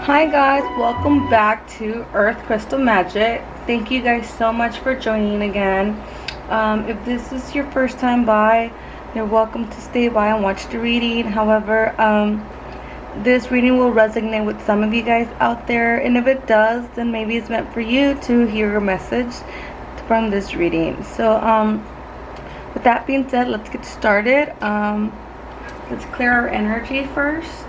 Hi guys, welcome back to Earth Crystal Magic. Thank you guys so much for joining again. If this is your first time by, you're welcome to stay by and watch the reading. However, this reading will resonate with some of you guys out there, and if it does, then maybe it's meant for you to hear a message from this reading. So with that being said, let's get started. Let's clear our energy first.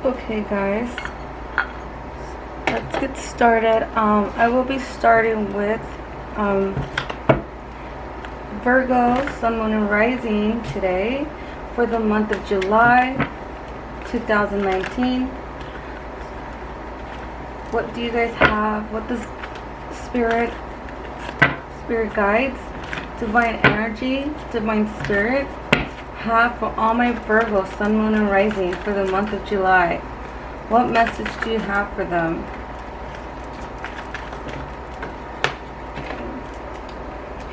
Okay guys, let's get started. I will be starting with Virgo, Sun, Moon, and Rising today for the month of July 2019. What do you guys have? What does spirit guides, divine energy, divine spirit have for all my Virgo, Sun, Moon, and Rising for the month of July? What message do you have for them?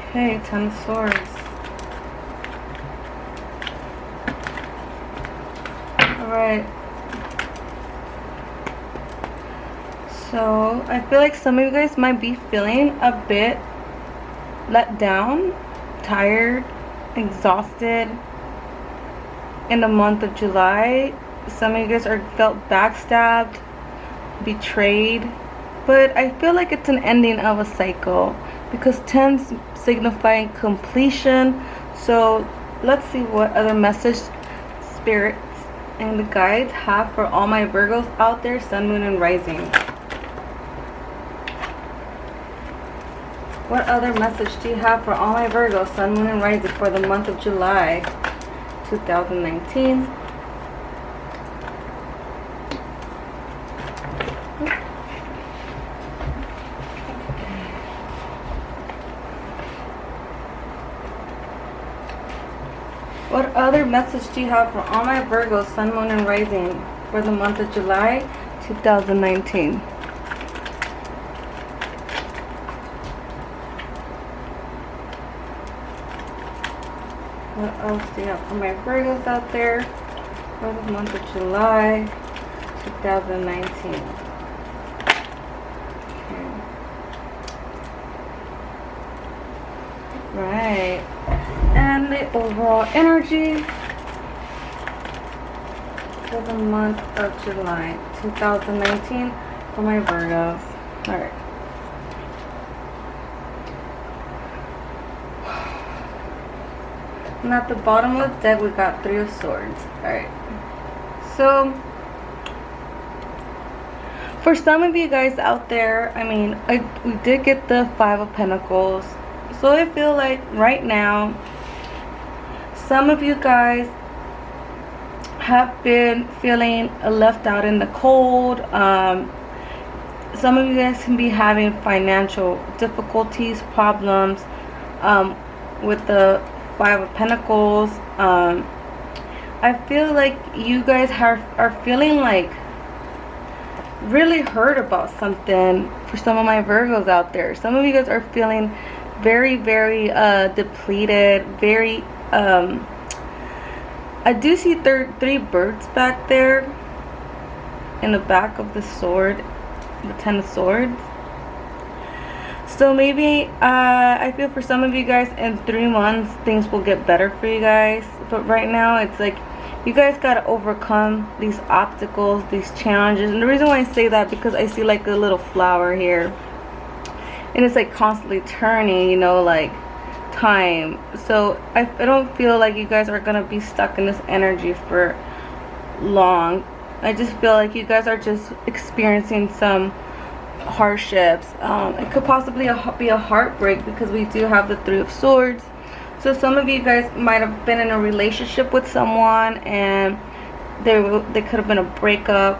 Okay, Ten of Swords. Alright. So, I feel like some of you guys might be feeling a bit let down, tired, exhausted in the month of July. Some of you guys are felt backstabbed, betrayed, but I feel like it's an ending of a cycle because 10's signifying completion. So let's see what other message spirits and the guides have for all my Virgos out there, Sun, Moon, and Rising. What other message do you have for all my Virgos, Sun, Moon, and Rising for the month of July 2019? What other message do you have for all my Virgos, Sun, Moon, and Rising for the month of July 2019? What else do you have for my Virgos out there for the month of July 2019? Okay. Right. And the overall energy for the month of July 2019 for my Virgos. Alright. And at the bottom of the deck, we got Three of Swords. Alright. So, for some of you guys out there, I mean, we did get the Five of Pentacles. So I feel like right now, some of you guys have been feeling left out in the cold. Some of you guys can be having financial difficulties, problems with the Five of Pentacles. I feel like you guys are feeling like really hurt about something. For some of my Virgos out there, some of you guys are feeling very, very depleted, very I do see three birds back there in the back of the sword, the Ten of Swords. So maybe I feel for some of you guys in 3 months things will get better for you guys, but right now it's like you guys got to overcome these obstacles, these challenges. And the reason why I say that, because I see like a little flower here, and it's like constantly turning, you know, like time. So I don't feel like you guys are gonna be stuck in this energy for long. I just feel like you guys are just experiencing some hardships. It could possibly be a heartbreak because we do have the Three of Swords. So some of you guys might have been in a relationship with someone and there could have been a breakup,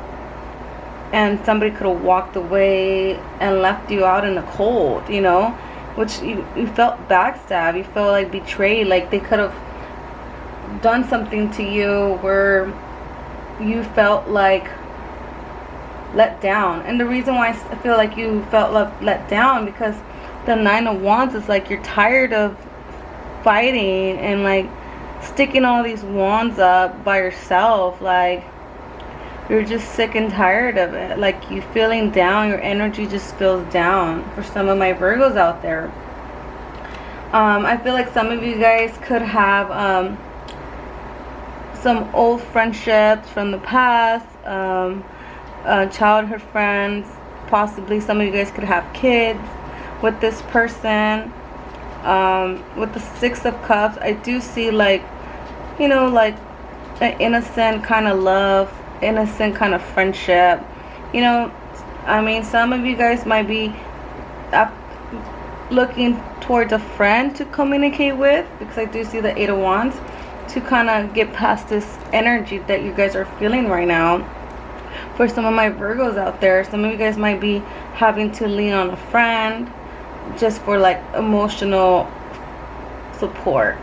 and somebody could have walked away and left you out in the cold, you know. which you felt backstab, you felt like betrayed, like they could have done something to you where you felt like let down. And the reason why I feel like you felt let down, because the 9 of Wands is like you're tired of fighting and like sticking all these wands up by yourself. Like you're just sick and tired of it. Like you feeling down, your energy just feels down for some of my Virgos out there. I feel like some of you guys could have some old friendships from the past, childhood friends. Possibly some of you guys could have kids with this person. With the 6 of Cups, I do see like, you know, like an innocent kind of love, innocent kind of friendship. You know, I mean, some of you guys might be looking towards a friend to communicate with, because I do see the 8 of Wands, to kind of get past this energy that you guys are feeling right now. For some of my Virgos out there, some of you guys might be having to lean on a friend just for like emotional support,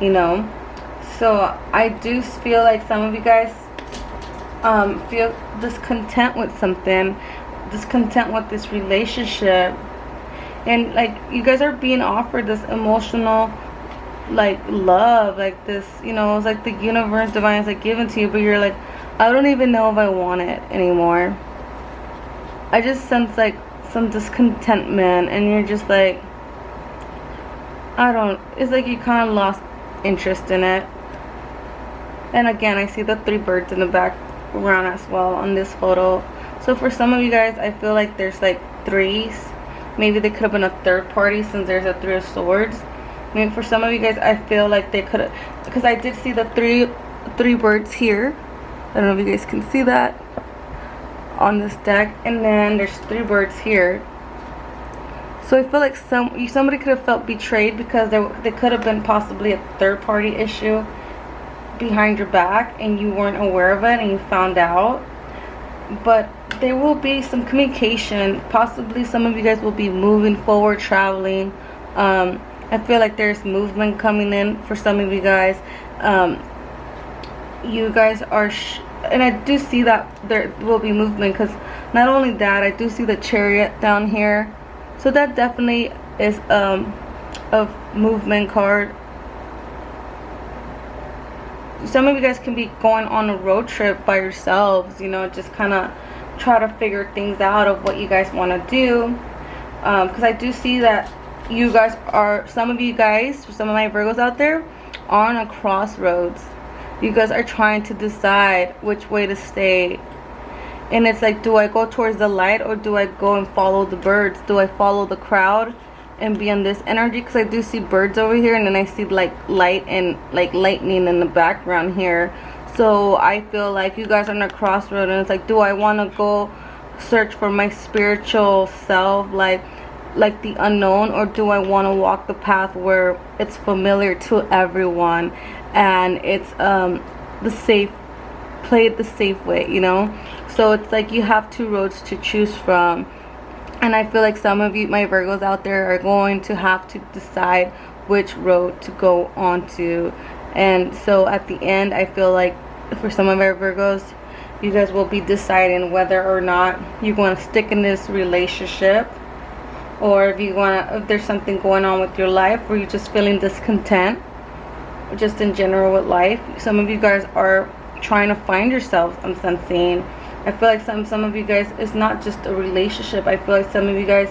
you know. So I do feel like some of you guys feel discontent with something, discontent with this relationship, and like you guys are being offered this emotional like love, like this, you know, it's like the universe, divine is like given to you, but you're like, I don't even know if I want it anymore. I just sense like some discontentment, and you're just like, it's like you kind of lost interest in it. And again, I see the 3 birds in the background as well on this photo. So for some of you guys, I feel like there's like 3s. Maybe they could have been a third party, since there's a 3 of swords. Maybe for some of you guys, I feel like they could have, because I did see the three birds here. I don't know if you guys can see that on this deck, and then there's 3 birds here. So I feel like somebody could have felt betrayed, because there could have been possibly a third party issue behind your back and you weren't aware of it and you found out. But there will be some communication. Possibly some of you guys will be moving forward, traveling. I feel like there's movement coming in for some of you guys. You guys are and I do see that there will be movement, because not only that, I do see the Chariot down here. So that definitely is a movement card. Some of you guys can be going on a road trip by yourselves, you know, just kind of try to figure things out of what you guys want to do. Because I do see that you guys are, some of you guys, some of my Virgos out there, are on a crossroads. You guys are trying to decide which way to stay. And it's like, do I go towards the light, or do I go and follow the birds? Do I follow the crowd and be on this energy? Because I do see birds over here, and then I see like light and like lightning in the background here. So I feel like you guys are on a crossroad, and it's like, do I want to go search for my spiritual self, like the unknown, or do I want to walk the path where it's familiar to everyone and it's play it the safe way, you know? So it's like you have 2 roads to choose from. And I feel like some of you, my Virgos out there, are going to have to decide which road to go on to. And so at the end, I feel like for some of our Virgos, you guys will be deciding whether or not you want to stick in this relationship, or if there's something going on with your life where you're just feeling discontent, just in general with life. Some of you guys are trying to find yourselves, I'm sensing. I feel like some of you guys, it's not just a relationship. I feel like some of you guys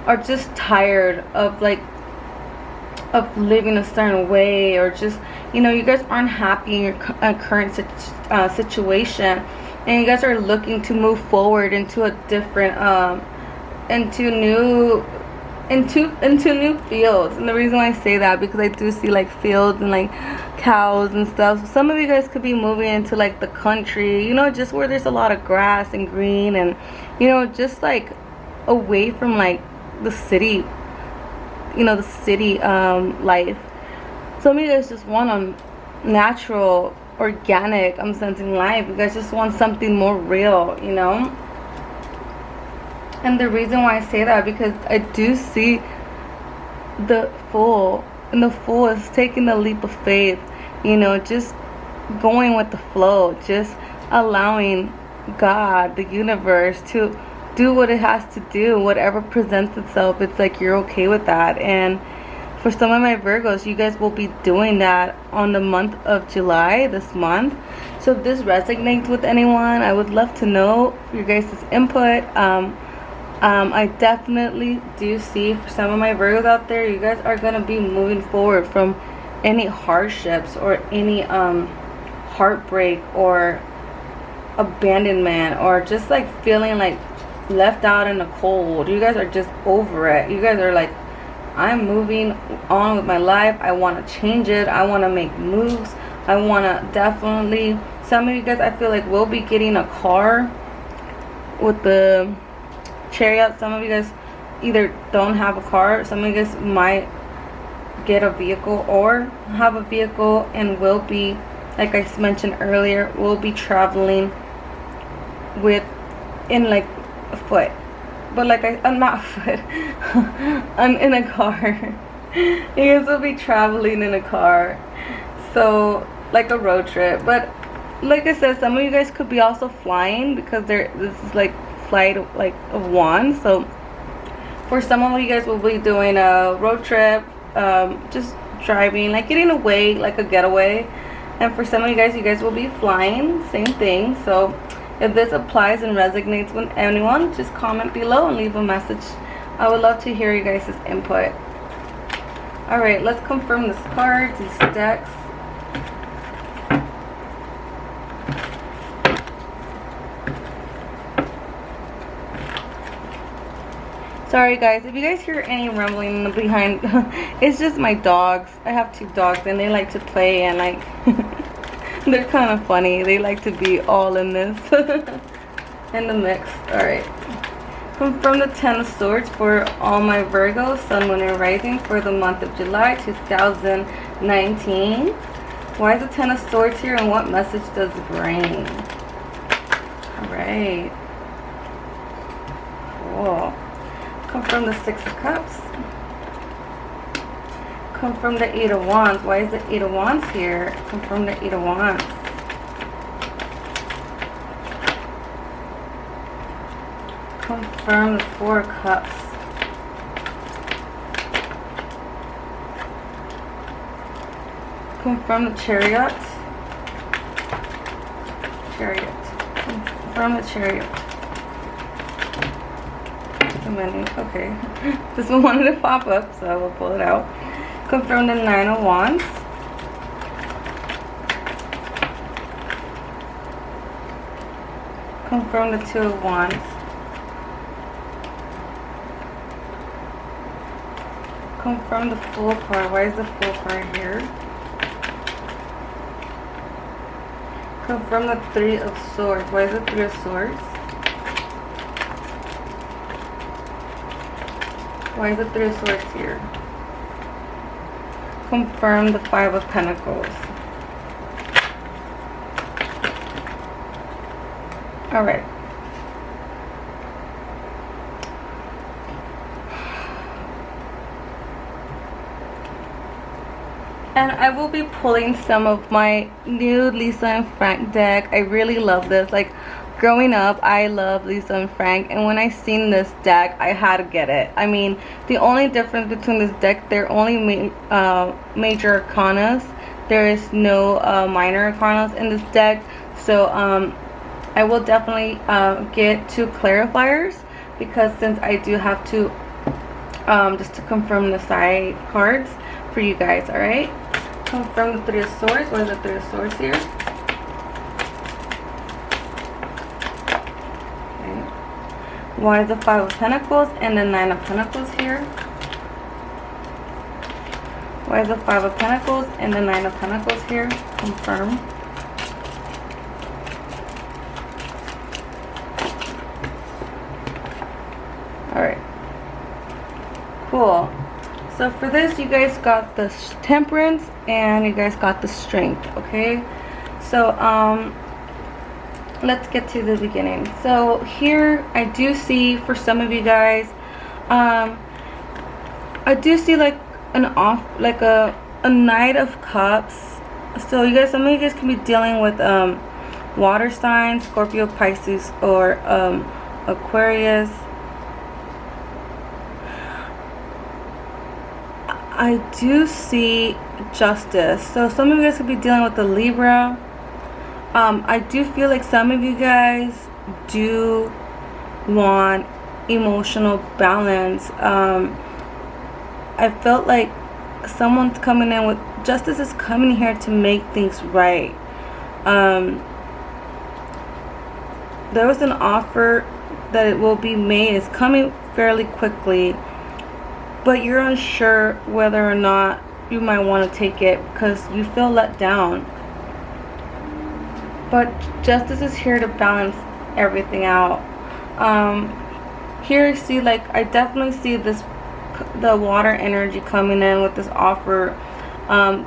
are just tired of living a certain way, or just, you know, you guys aren't happy in your current situation, and you guys are looking to move forward into a different into new fields. And the reason why I say that, because I do see like fields and like cows and stuff. So some of you guys could be moving into like the country, you know, just where there's a lot of grass and green, and, you know, just like away from like the city, you know, the city life. Some of you guys just want a natural, organic, I'm sensing, life. You guys just want something more real, you know. And the reason why I say that, because I do see the Fool. And the Fool is taking the leap of faith, you know, just going with the flow, just allowing God, the universe, to do what it has to do, whatever presents itself. It's like you're okay with that. And for some of my Virgos, you guys will be doing that on the month of July, this month. So if this resonates with anyone, I would love to know your guys' input. I definitely do see for some of my Virgos out there, you guys are going to be moving forward from any hardships or any heartbreak or abandonment, or just like feeling like left out in the cold. You guys are just over it. You guys are like, I'm moving on with my life. I want to change it. I want to make moves. I want to definitely, some of you guys I feel like will be getting a car with the Chariot. Some of you guys either don't have a car. Some of you guys might get a vehicle or have a vehicle and will be, like I mentioned earlier, will be traveling with in like a foot, but like I'm not a foot. I'm in a car. You guys will be traveling in a car, so like a road trip. But like I said, some of you guys could be also flying, because this is like flight like of wands. So for some of you guys will be doing a road trip, just driving, like getting away, like a getaway. And for some of you guys will be flying, same thing. So if this applies and resonates with anyone, just comment below and leave a message. I would love to hear you guys' input. Alright, let's confirm this cards, these decks. Sorry guys, if you guys hear any rumbling behind, it's just my dogs. I have 2 dogs and they like to play, and like they're kind of funny. They like to be all in this in the mix. Alright, confirm the 10 of Swords for all my Virgos, Sun, Moon, and Rising for the month of July 2019. Why is the 10 of Swords here, and what message does it bring? Alright, cool. Confirm the 6 of Cups. Confirm the 8 of Wands. Why is the 8 of Wands here? Confirm the 8 of Wands. Confirm the 4 of Cups. Confirm the Chariot. Confirm the Chariot. Okay, this one wanted to pop up, so we'll pull it out. Confirm the 9 of Wands. Confirm the 2 of Wands. Confirm the Fool card. Why is the Fool card here? Confirm the 3 of Swords. Why is the 3 of Swords? Why is the 3 of Swords here? Confirm the 5 of Pentacles. Alright. And I will be pulling some of my new Lisa and Frank deck. I really love this. Like, growing up, I love Lisa and Frank, and when I seen this deck, I had to get it. I mean, the only difference between this deck, they're only major arcanas. There is no minor arcanas in this deck. So I will definitely get 2 clarifiers, because since I do have to, just to confirm the side cards for you guys. Alright, confirm the 3 of Swords. What is the 3 of Swords here? Why is the 5 of Pentacles and the 9 of Pentacles here? Why is the 5 of Pentacles and the 9 of Pentacles here? Confirm. Alright. Cool. So for this, you guys got the Temperance and you guys got the Strength, okay? So, let's get to the beginning. So here I do see for some of you guys, I do see like an off, like a Knight of Cups. So you guys, some of you guys can be dealing with water signs, Scorpio, Pisces, or Aquarius. I do see Justice. So some of you guys could be dealing with the Libra. I do feel like some of you guys do want emotional balance. I felt like someone's coming in with Justice is coming here to make things right. There was an offer that it will be made. It's coming fairly quickly, but you're unsure whether or not you might want to take it because you feel let down. But Justice is here to balance everything out. Here I see, like, I definitely see this, the water energy coming in with this offer.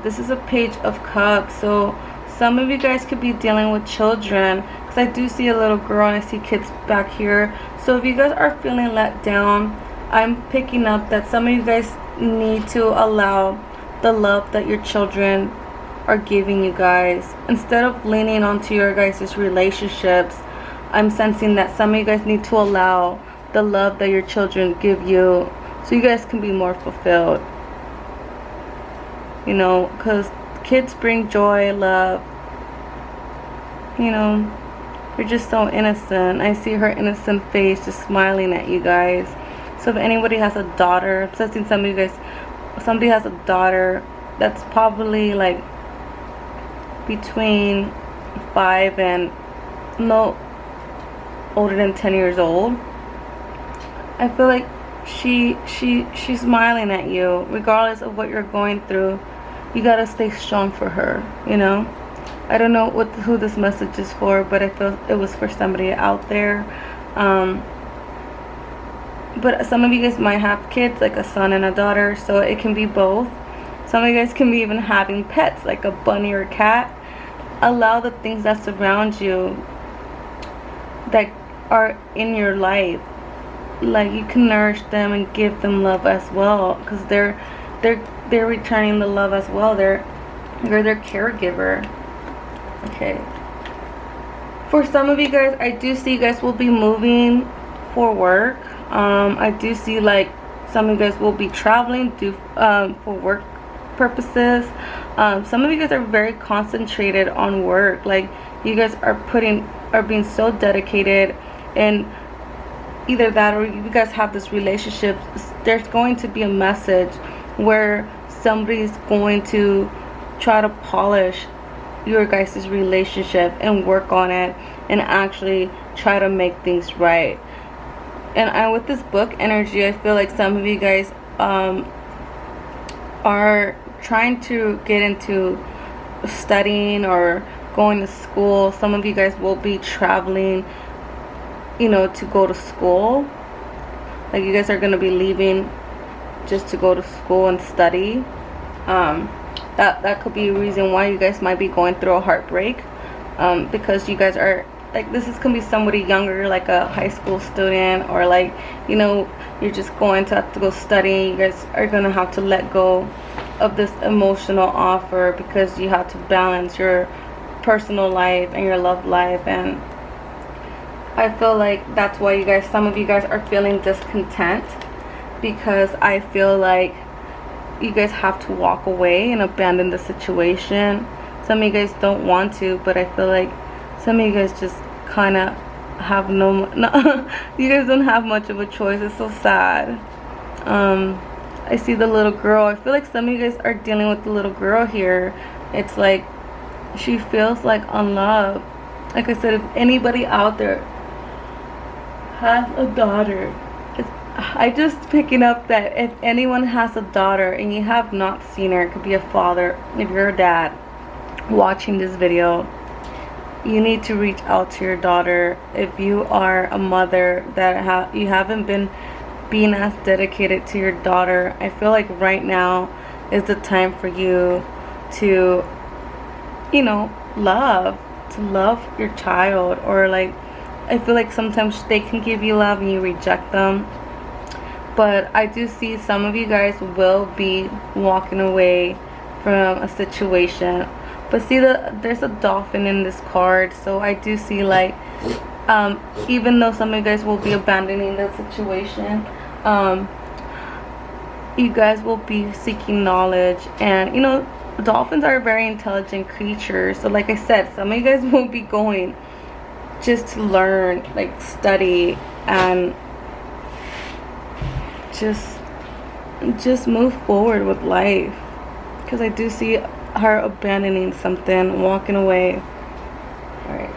This is a Page of Cups, so some of you guys could be dealing with children, because I do see a little girl and I see kids back here. So if you guys are feeling let down, I'm picking up that some of you guys need to allow the love that your children are giving you guys. Instead of leaning onto your guys' relationships, I'm sensing that some of you guys need to allow the love that your children give you so you guys can be more fulfilled. You know, because kids bring joy, love. You know, they're just so innocent. I see her innocent face just smiling at you guys. So if anybody has a daughter, I'm sensing some of you guys, somebody has a daughter that's probably like between 5 and no older than 10 years old. I feel like she's smiling at you regardless of what you're going through. You gotta stay strong for her, you know. I don't know who this message is for, but I feel it was for somebody out there. But some of you guys might have kids, like a son and a daughter, so it can be both. Some of you guys can be even having pets, like a bunny or a cat. Allow the things that surround you, that are in your life, like you can nourish them and give them love as well, because they're returning the love as well. You're their caregiver. Okay. For some of you guys, I do see you guys will be moving for work. I do see like some of you guys will be traveling for work purposes. Some of you guys are very concentrated on work. Like you guys are being so dedicated, and either that or you guys have this relationship. There's going to be a message where somebody's going to try to polish your guys' relationship and work on it and actually try to make things right. And with this book energy, I feel like some of you guys are trying to get into studying or going to school. Some of you guys will be traveling, you know, to go to school. Like you guys are going to be leaving just to go to school and study. That could be a reason why you guys might be going through a heartbreak, because you guys are like, this is gonna be somebody younger, like a high school student, or like, you know, you're just going to have to go study. You guys are gonna have to let go of this emotional offer because you have to balance your personal life and your love life. And I feel like that's why you guys, some of you guys are feeling discontent, because I feel like you guys have to walk away and abandon the situation. Some of you guys don't want to, but I feel like some of you guys just kind of have no you guys don't have much of a choice. It's so sad. I see the little girl. I feel like some of you guys are dealing with the little girl here. It's like she feels like unloved. Like I said, if anybody out there has a daughter, I just picking up that if anyone has a daughter and you have not seen her, it could be a father, if you're a dad watching this video, you need to reach out to your daughter. If you are a mother that you haven't been being as dedicated to your daughter, I feel like right now is the time for you to, you know, love your child. Or like, I feel like sometimes they can give you love and you reject them. but I do see some of you guys will be walking away from a situation. But see, there's a dolphin in this card, so I do see like even though some of you guys will be abandoning the situation, you guys will be seeking knowledge. And you know, dolphins are very intelligent creatures, so like I said, some of you guys will be going just to learn, like study, and just move forward with life, because I do see her abandoning something, walking away. All right,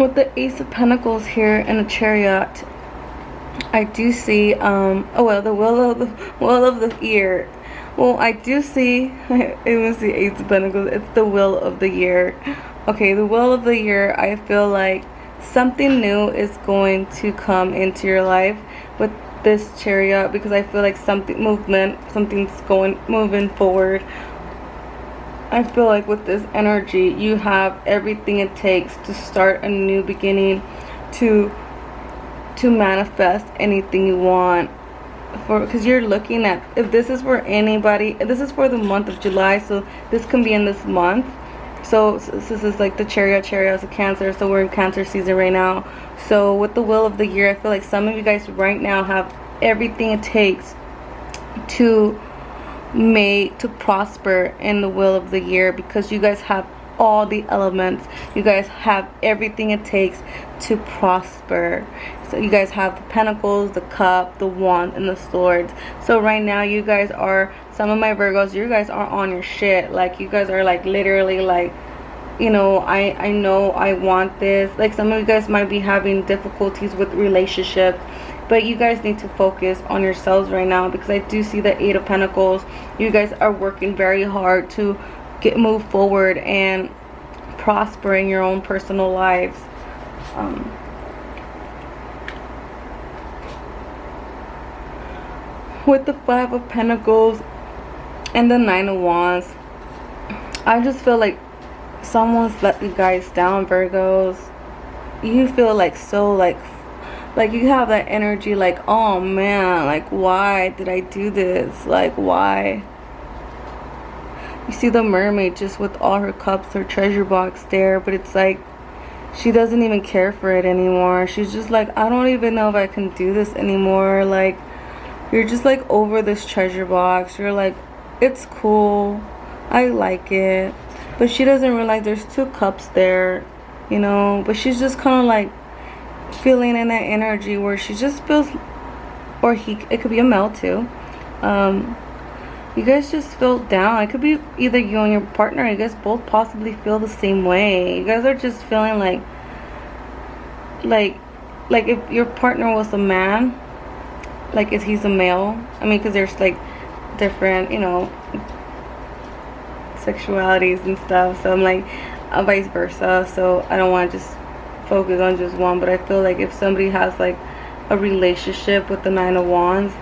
with the Ace of Pentacles here and the Chariot, I do see oh well, the will of the year. Well, I do see it was the Ace of Pentacles. It's the will of the year. Okay, the will of the year, I feel like something new is going to come into your life with this Chariot, because I feel like something's moving forward. I feel like with this energy, you have everything it takes to start a new beginning, to manifest anything you want, because you're looking at, if this is for anybody, this is for the month of July, so this can be in this month. So this is like the Chariot is a Cancer, so we're in Cancer season right now. So with the will of the year, I feel like some of you guys right now have everything it takes to prosper in the will of the year, because you guys have all the elements. You guys have everything it takes to prosper. So you guys have the Pentacles, the Cup, the Wand, and the Swords. So right now you guys are, some of my Virgos, you guys are on your shit. Like you guys are like literally like, you know, I know I want this. Like some of you guys might be having difficulties with relationships, but you guys need to focus on yourselves right now, because I do see the Eight of Pentacles. You guys are working very hard to move forward and prosper in your own personal lives. With the Five of Pentacles and the Nine of Wands, I just feel like someone's let you guys down, Virgos. You feel like so like you have that energy like, oh man, like why did I do this? Like why? You see the mermaid just with all her cups, her treasure box there, but it's like she doesn't even care for it anymore. She's just like, I don't even know if I can do this anymore. Like you're just like over this treasure box. You're like, it's cool, I like it, but she doesn't realize there's two cups there, you know. But she's just kind of like feeling in that energy where she just feels, or it could be a male too, you guys just feel down. It could be either you and your partner. You guys both possibly feel the same way. You guys are just feeling like if your partner was a man, like if he's a male. I mean, because there's like different, you know, sexualities and stuff. So I'm like vice versa. So I don't want to just focus on just one, but I feel like if somebody has like a relationship with the Nine of Wands,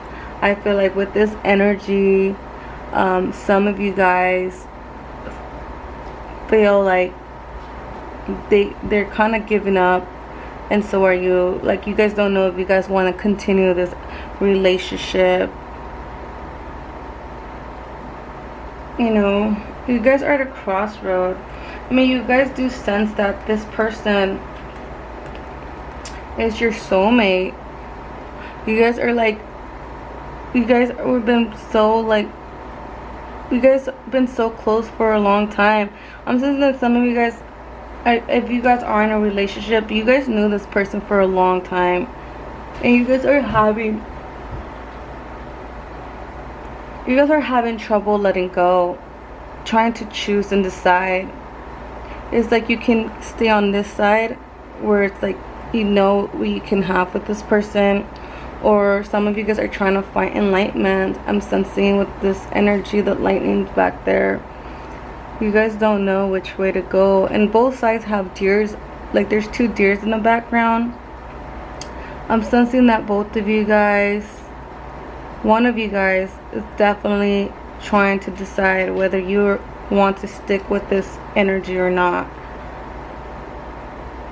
I feel like with this energy, some of you guys feel like they're kind of giving up, and so are you. Like you guys don't know if you guys want to continue this relationship. You know, you guys are at a crossroad. I mean, you guys do sense that this person is your soulmate. You guys are like, you guys have been so like, you guys have been so close for a long time. I'm saying that some of you guys, if you guys are in a relationship, you guys knew this person for a long time, and you guys are having trouble letting go, trying to choose and decide. It's like you can stay on this side where it's like, you know what you can have with this person, or some of you guys are trying to find enlightenment. I'm sensing with this energy, the lightning back there. You guys don't know which way to go, and both sides have deers. Like there's two deers in the background. I'm sensing that both of you guys, one of you guys is definitely trying to decide whether you want to stick with this energy or not,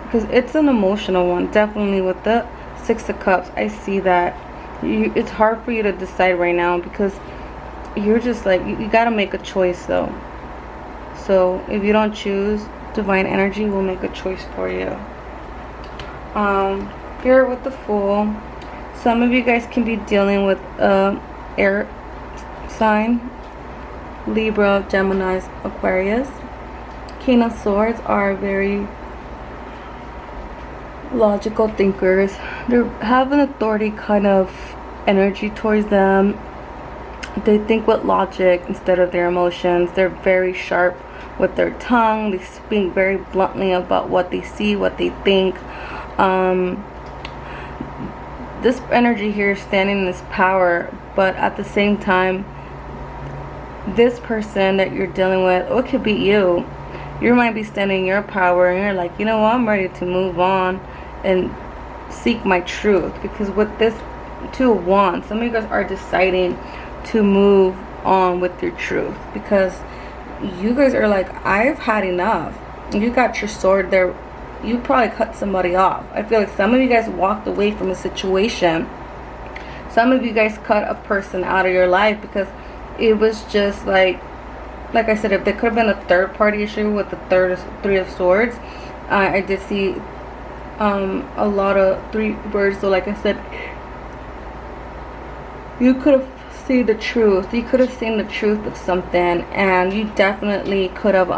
because it's an emotional one, definitely with the Six of Cups, I see that it's hard for you to decide right now because you're just like, you gotta make a choice though. So if you don't choose, divine energy will make a choice for you. Here with the Fool, some of you guys can be dealing with air sign, Libra, Gemini, Aquarius. King of Swords are very logical thinkers. They have an authority kind of energy towards them. They think with logic instead of their emotions. They're very sharp with their tongue. They speak very bluntly about what they see, what they think. This energy here is standing in this power, but at the same time, this person that you're dealing with, it could be you. You might be standing in your power and you're like, you know what, I'm ready to move on and seek my truth. Because with this Two of Wands, some of you guys are deciding to move on with your truth, because you guys are like, I've had enough. You got your sword there. You probably cut somebody off. I feel like some of you guys walked away from a situation. Some of you guys cut a person out of your life because it was just like I said, if there could have been a third party issue with the Three of Swords. I did see a lot of three birds. So like I said, you could have seen the truth. You could have seen the truth of something, and you definitely could have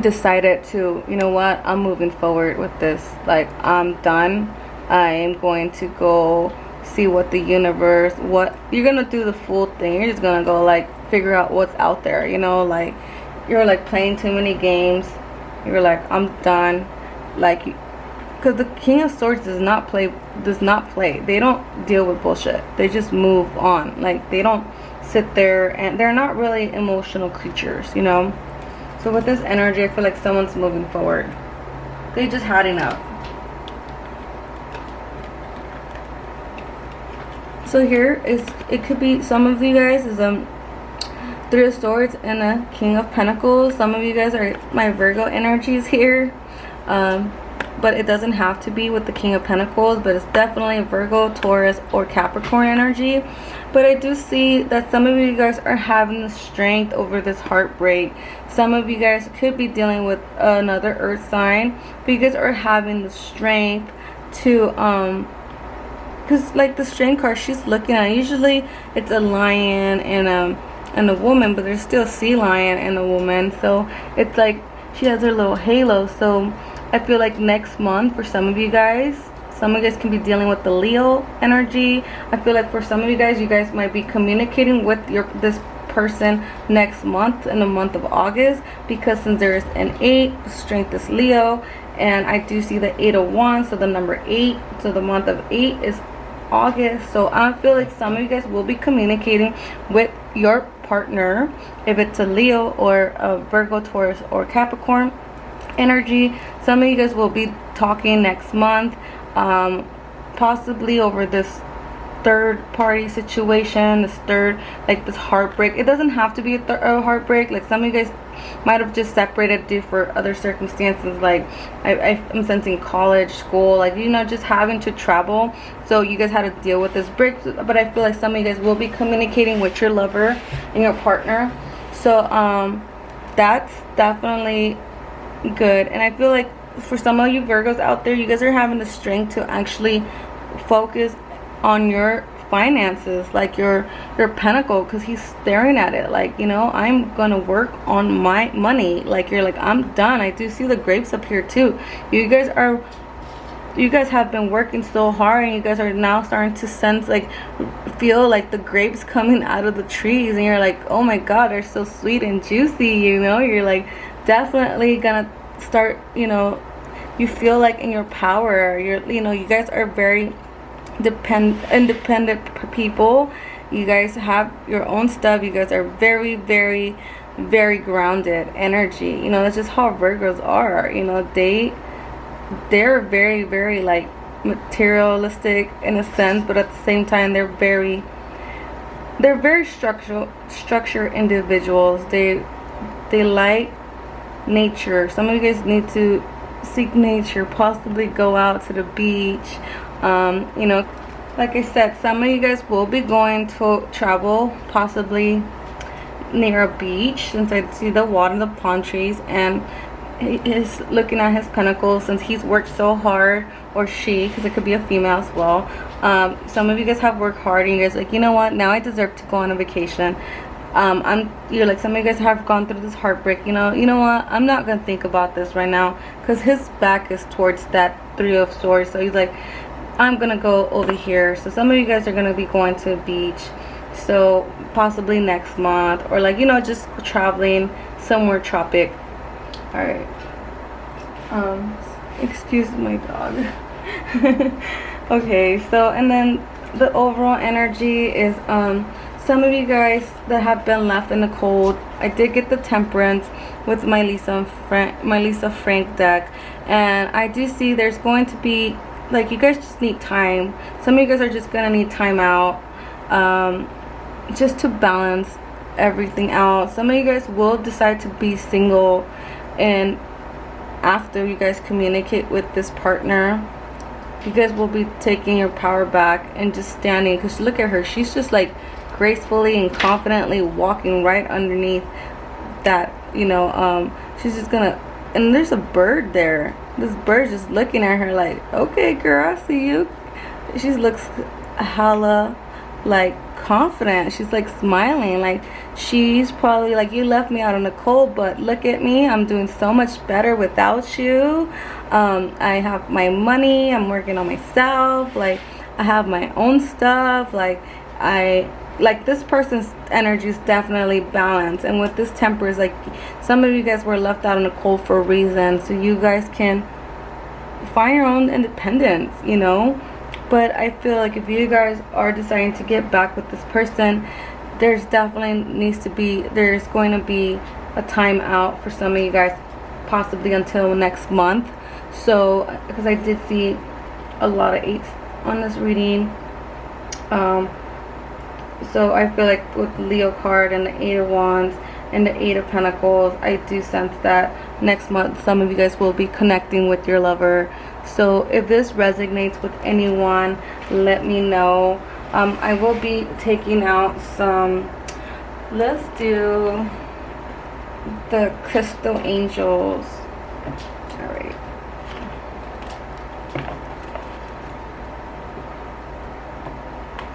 decided to, you know what, I'm moving forward with this. Like, I'm done. I am going to go see what the universe, what you're gonna do, the Fool thing. You're just gonna go like figure out what's out there, you know, like you're like playing too many games. You're like, I'm done. Like, because the King of Swords does not play. They don't deal with bullshit. They just move on. Like, they don't sit there, and they're not really emotional creatures, you know. So with this energy, I feel like someone's moving forward. They just had enough. So here is, it could be, some of you guys is Three of Swords and a King of Pentacles. Some of you guys are my Virgo energies here. But it doesn't have to be with the King of Pentacles, but it's definitely Virgo, Taurus, or Capricorn energy. But I do see that some of you guys are having the strength over this heartbreak. Some of you guys could be dealing with another earth sign, but you guys are having the strength to because like the strength card she's looking at, usually it's a lion and a woman, but there's still a sea lion and a woman. So it's like she has her little halo. So I feel like next month for some of you guys can be dealing with the Leo energy. I feel like for some of you guys might be communicating with this person next month, in the month of August, because since there is an 8, the strength is Leo, and I do see the 8 of Wands, so the number 8, so the month of 8 is August. So I feel like some of you guys will be communicating with your partner, if it's a Leo or a Virgo, Taurus, or Capricorn energy. Some of you guys will be talking next month, possibly over this third party situation, this heartbreak. It doesn't have to be a heartbreak. Like, some of you guys might have just separated due for other circumstances, like I'm sensing college, school, like, you know, just having to travel. So you guys had to deal with this break. But I feel like some of you guys will be communicating with your lover and your partner. So that's definitely good. And I feel like for some of you Virgos out there, you guys are having the strength to actually focus on your finances, like your pentacle, because he's staring at it like, you know, I'm gonna work on my money. Like, you're like, I'm done. I do see the grapes up here too. You guys have been working so hard, and you guys are now starting to feel like the grapes coming out of the trees, and you're like, oh my god, they're so sweet and juicy, you know. You're like definitely gonna start, you know, you feel like in your power. You know, you guys are very independent people. You guys have your own stuff. You guys are very, very, very grounded energy. You know, that's just how Virgos are. You know, they're very, very like materialistic in a sense, but at the same time they're very structured individuals. They like nature. Some of you guys need to seek nature, possibly go out to the beach. You know, like I said, some of you guys will be going to travel, possibly near a beach, since I see the water, the palm trees, and he is looking at his pentacles since he's worked so hard, or she, because it could be a female as well. Some of you guys have worked hard and you guys like, you know what, now I deserve to go on a vacation. You're like, some of you guys have gone through this heartbreak, you know what, I'm not gonna think about this right now, because his back is towards that Three of Swords. So he's like, I'm gonna go over here. So some of you guys are gonna be going to a beach, so possibly next month, or like, you know, just traveling somewhere tropic. All right, excuse my dog. Okay, so and then the overall energy is some of you guys that have been left in the cold. I did get the Temperance with my Lisa Frank deck, and I do see there's going to be, like, you guys just need time. Some of you guys are just gonna need time out, just to balance everything out. Some of you guys will decide to be single, and after you guys communicate with this partner, you guys will be taking your power back and just standing, because look at her, she's just like gracefully and confidently walking right underneath that, you know, she's just gonna, and there's a bird there. This bird just looking at her like, okay girl, I see you. She looks hella like confident. She's like smiling, like she's probably like, you left me out in the cold, but look at me, I'm doing so much better without you. I have my money, I'm working on myself, like I have my own stuff, like this person's energy is definitely balanced. And with this Temperance, like some of you guys were left out in the cold for a reason, so you guys can find your own independence, you know. But I feel like if you guys are deciding to get back with this person, there's definitely there's going to be a time out for some of you guys, possibly until next month. So because I did see a lot of 8s on this reading, so I feel like with the Leo card and the 8 of Wands and the 8 of Pentacles, I do sense that next month some of you guys will be connecting with your lover. So if this resonates with anyone, let me know. I will be taking out some, let's do the Crystal Angels. Alright.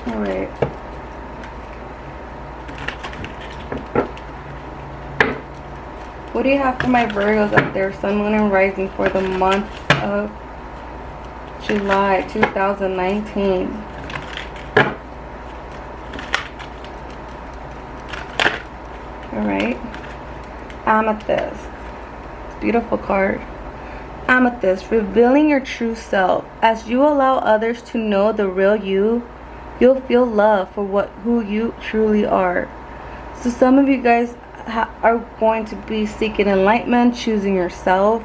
Alright. What do you have for my Virgos up there? Sun, Moon, and Rising for the month of July 2019. Alright. Amethyst. Beautiful card. Amethyst. Revealing your true self. As you allow others to know the real you, you'll feel love for who you truly are. So some of you guys are going to be seeking enlightenment, choosing yourself.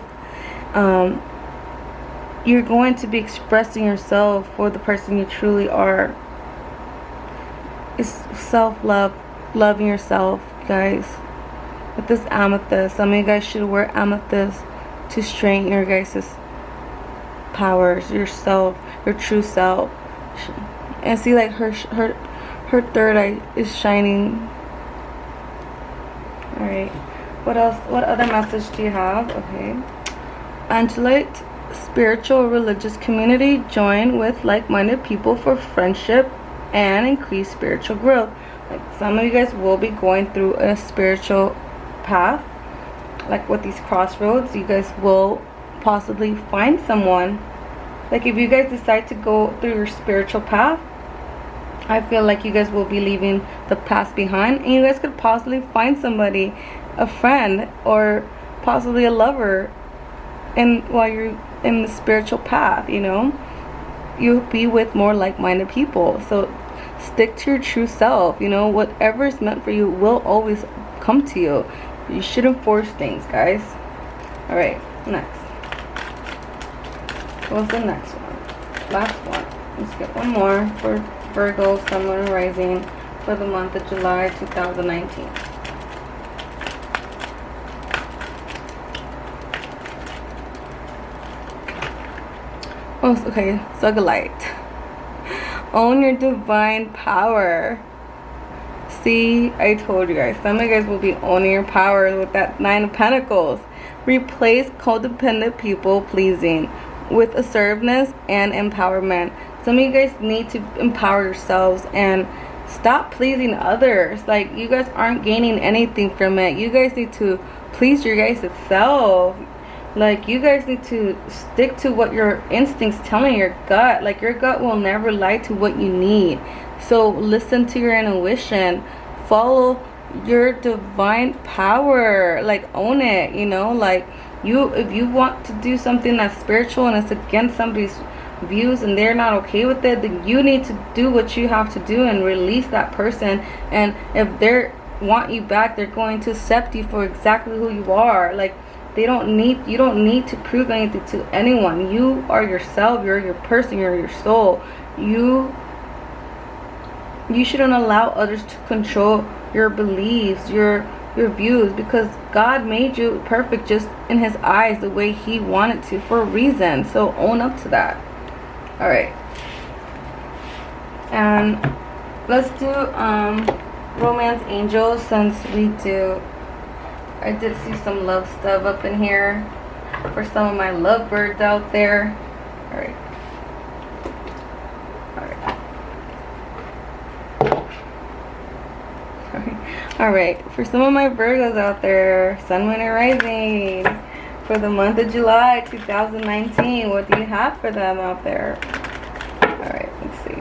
You're going to be expressing yourself for the person you truly are. It's self-love, loving yourself, guys. With this amethyst, some of you guys should wear amethyst to strengthen your guys' powers, yourself, your true self. And see, like her third eye is shining. Alright, what else? What other message do you have? Okay. Angelic spiritual religious community. Join with like-minded people for friendship and increase spiritual growth. Like some of you guys will be going through a spiritual path. Like with these crossroads, you guys will possibly find someone. Like if you guys decide to go through your spiritual path, I feel like you guys will be leaving the past behind, and you guys could possibly find somebody, a friend, or possibly a lover, and while you're in the spiritual path, you know, you'll be with more like-minded people. So stick to your true self, you know, whatever is meant for you will always come to you. You shouldn't force things, guys. Alright, next. What's the next one? Last one. Let's get one more for Virgo, Sun, Moon, and Rising for the month of July 2019. Oh, okay. Light. Own your divine power. See, I told you guys. Some of you guys will be owning your power with that 9 of Pentacles. Replace codependent people pleasing with assertiveness and empowerment. Some of you guys need to empower yourselves and stop pleasing others. Like, you guys aren't gaining anything from it. You guys need to please your guys' self. Like, you guys need to stick to what your instincts telling your gut. Like, your gut will never lie to what you need. So listen to your intuition. Follow your divine power. Like, own it, you know. Like, if you want to do something that's spiritual and it's against somebody's views and they're not okay with it, then you need to do what you have to do and release that person. And if they want you back, they're going to accept you for exactly who you are. Like, you don't need to prove anything to anyone. You are yourself. You're your person. You're your soul. You shouldn't allow others to control your beliefs, your views, because God made you perfect just in his eyes, the way he wanted to, for a reason. So own up to that. All right, and let's do romance angels, since I did see some love stuff up in here for some of my lovebirds out there. All right. Alright, for some of my Virgos out there, Sun, Moon, and Rising, for the month of July 2019, what do you have for them out there? Alright, let's see.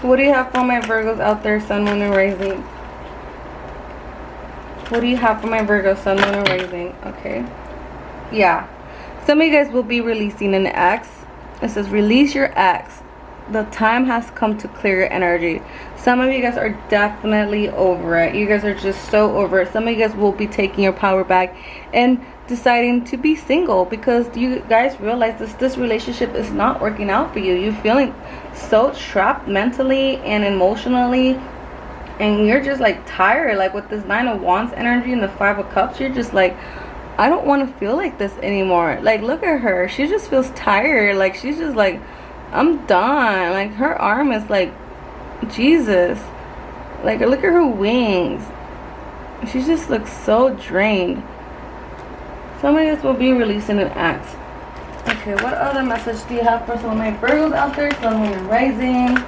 What do you have for my Virgos out there, Sun, Moon, and Rising? What do you have for my Virgo, Sun, Moon, and Rising? Okay. Yeah. Some of you guys will be releasing an ex. It says, release your ex. The time has come to clear your energy. Some of you guys are definitely over it. You guys are just so over it. Some of you guys will be taking your power back and deciding to be single, because you guys realize this relationship is not working out for you. You're feeling so trapped mentally and emotionally. And you're just like tired, like with this 9 of Wands energy and the 5 of Cups, you're just like, I don't want to feel like this anymore. Like, look at her, she just feels tired. Like, she's just like, I'm done. Like, her arm is like, Jesus. Like, look at her wings. She just looks so drained. Some of us will be releasing an ex. Okay, what other message do you have for some of my Virgos out there? Sun, Moon, and Rising.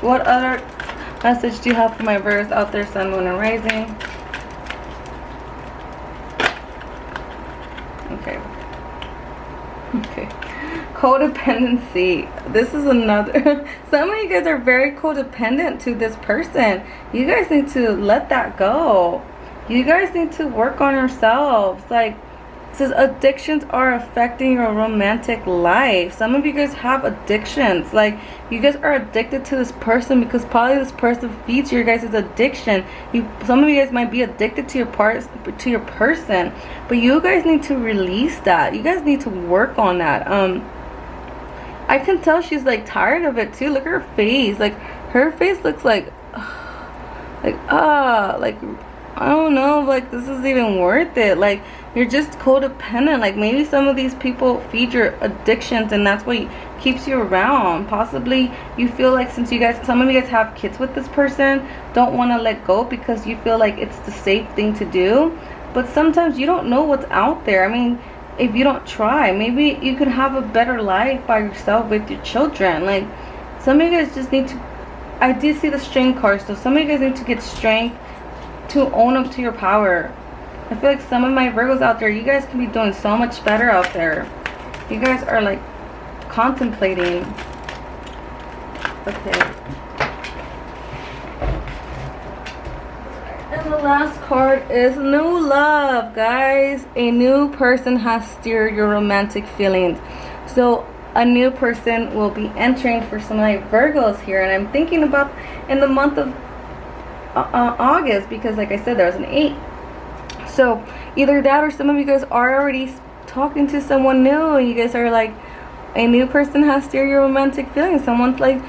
What other message do you have for my Virgos out there, Sun, Moon, and Rising? Okay. Codependency. This is another. Some of you guys are very codependent to this person. You guys need to let that go. You guys need to work on yourselves. Like, it says addictions are affecting your romantic life. Some of you guys have addictions. Like, you guys are addicted to this person because probably this person feeds your guys' addiction. Some of you guys might be addicted to your person, but you guys need to release that. You guys need to work on that. I can tell she's like tired of it too. Look at her face. Like, her face looks like I don't know, like, this is even worth it. Like, you're just codependent. Like, maybe some of these people feed your addictions and that's what keeps you around. Possibly you feel like, since some of you guys have kids with this person, don't want to let go because you feel like it's the safe thing to do. But sometimes you don't know what's out there. I mean, if you don't try, maybe you could have a better life by yourself with your children. Like, some of you guys just need to, I did see the strength card, so some of you guys need to get strength to own up to your power. I feel like some of my Virgos out there, you guys can be doing so much better out there. You guys are like contemplating. Okay. And the last card is new love, guys. A new person has stirred your romantic feelings. So a new person will be entering for some of my Virgos here, and I'm thinking about in the month of August, because like I said, there was an 8. So either that or some of you guys are already talking to someone new, and you guys are like, a new person has stirred your romantic feelings. Someone's like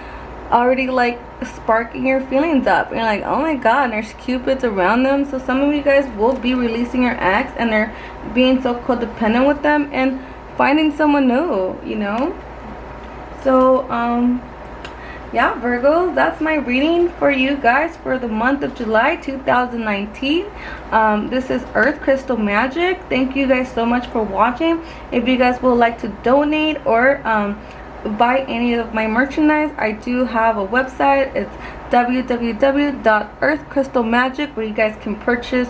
already like sparking your feelings up, and you're like, oh my god, and there's cupids around them. So some of you guys will be releasing your ex, and they're being so codependent with them and finding someone new, you know. So yeah, Virgos, that's my reading for you guys for the month of July 2019. This is Earth Crystal Magic. Thank you guys so much for watching. If you guys would like to donate or buy any of my merchandise, I do have a website. It's www.earthcrystalmagic, where you guys can purchase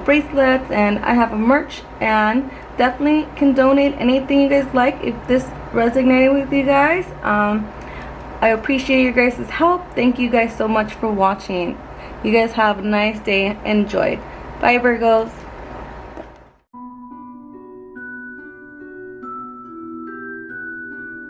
bracelets, and I have a merch, and definitely can donate anything you guys like if this resonated with you guys. I appreciate your guys' help. Thank you guys so much for watching. You guys have a nice day. Enjoy. Bye, Virgos.